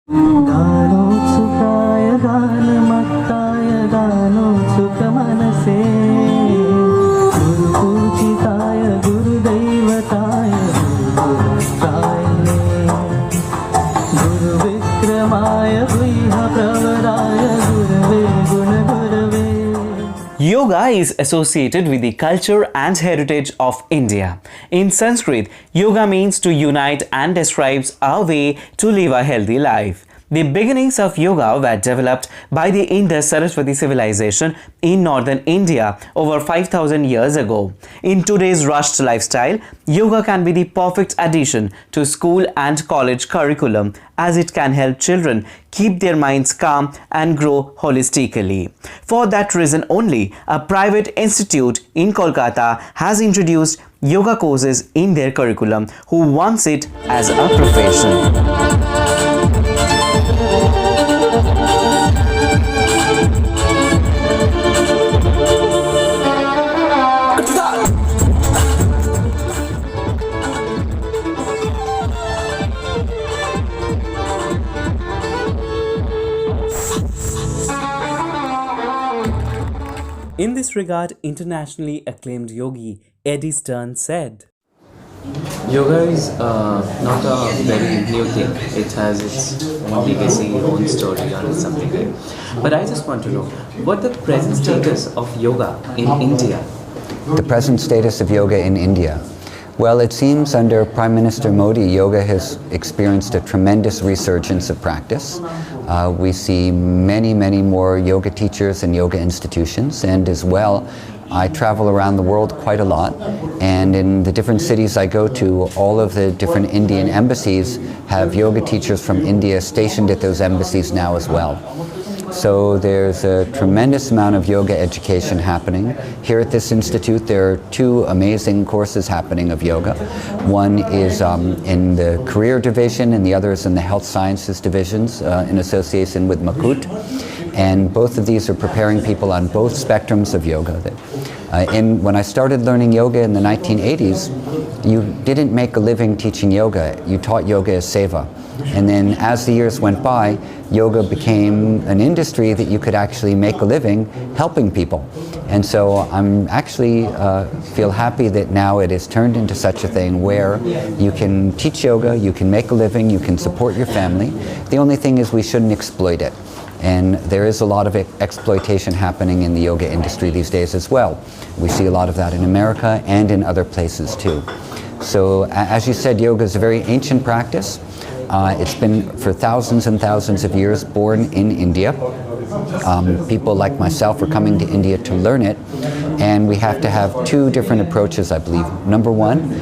गानोत्सुकाय गानमत्ताय गानोत्सुकमनसे गुरुपूजिताय गुरुदैवताय गुरुभक्तायने गुरुविक्रमाय गुह्यप्रवराय गुरवे गुणगुरवे. Yoga is associated with the culture and heritage of India. In Sanskrit, yoga means to unite and describes our way to live a healthy life. The beginnings of yoga were developed by the Indus-Saraswati civilization in northern India over 5,000 years ago. In today's rushed lifestyle, yoga can be the perfect addition to school and college curriculum as it can help children keep their minds calm and grow holistically. For that reason only, a private institute in Kolkata has introduced yoga courses in their curriculum who wants it as a profession. In this regard, internationally acclaimed yogi Eddie Stern said, Yoga is not a very new thing. It has its own legacy, own story, or something like that. But I just want to know what the present status of yoga in India. The present status of yoga in India. Well, it seems under Prime Minister Modi, yoga has experienced a tremendous resurgence of practice. We see many, many more yoga teachers and yoga institutions, and as well, I travel around the world quite a lot, and in the different cities I go to, all of the different Indian embassies have yoga teachers from India stationed at those embassies now as well. So there's a tremendous amount of yoga education happening. Here at this institute there are two amazing courses happening of yoga. One is in the career division and the other is in the health sciences divisions in association with Makut. And both of these are preparing people on both spectrums of yoga. When I started learning yoga in the 1980s, you didn't make a living teaching yoga. You taught yoga as seva. And then as the years went by, yoga became an industry that you could actually make a living helping people. And so I'm actually feel happy that now it has turned into such a thing where you can teach yoga, you can make a living, you can support your family. The only thing is we shouldn't exploit it. And there is a lot of exploitation happening in the yoga industry these days as well. We see a lot of that in America and in other places too. So as you said, yoga is a very ancient practice. It's been for thousands and thousands of years born in India. People like myself are coming to India to learn it, and we have to have two different approaches, I believe. Number one,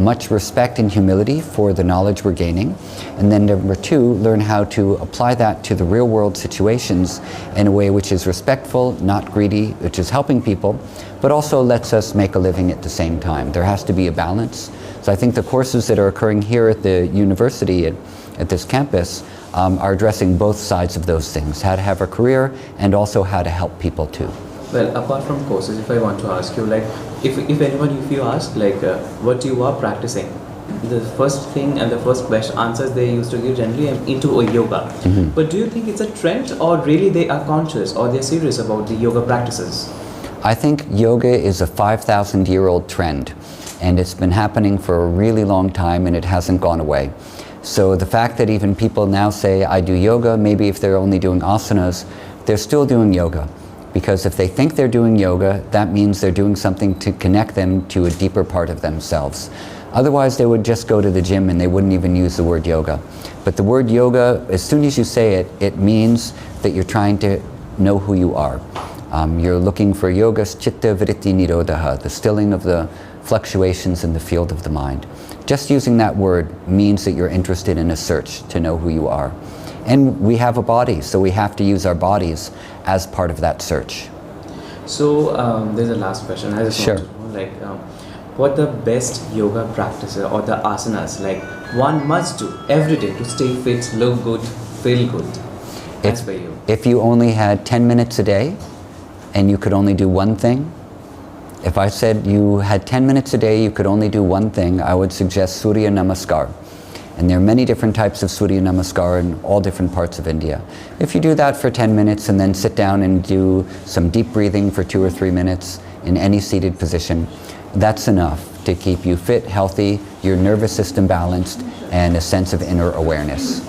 much respect and humility for the knowledge we're gaining, and then number two, learn how to apply that to the real world situations in a way which is respectful, not greedy, which is helping people, but also lets us make a living at the same time. There has to be a balance. So I think the courses that are occurring here at the university, at this campus, are addressing both sides of those things, how to have a career and also how to help people too. Well, apart from courses, if I want to ask you, like, if you ask, like, what you are practicing, the first thing and the first best answers they used to give generally, I'm into a yoga. Mm-hmm. But do you think it's a trend, or really they are conscious or they're serious about the yoga practices? I think yoga is a 5,000-year-old trend, and it's been happening for a really long time and it hasn't gone away. So the fact that even people now say, I do yoga, maybe if they're only doing asanas, they're still doing yoga. Because if they think they're doing yoga, that means they're doing something to connect them to a deeper part of themselves. Otherwise, they would just go to the gym and they wouldn't even use the word yoga. But the word yoga, as soon as you say it, it means that you're trying to know who you are. You're looking for yogas chitta vritti nirodha, the stilling of the fluctuations in the field of the mind. Just using that word means that you're interested in a search to know who you are. And we have a body, so we have to use our bodies as part of that search. So there's a last question. I just Sure. want to know, like, what the best yoga practices or the asanas, like, one must do every day to stay fit, look good, feel good, as per you? If you only had 10 minutes a day and you could only do one thing, if I said you had 10 minutes a day, you could only do one thing, I would suggest Surya Namaskar. And there are many different types of Surya Namaskar in all different parts of India. If you do that for 10 minutes and then sit down and do some deep breathing for 2 or 3 minutes in any seated position, that's enough to keep you fit, healthy, your nervous system balanced, and a sense of inner awareness.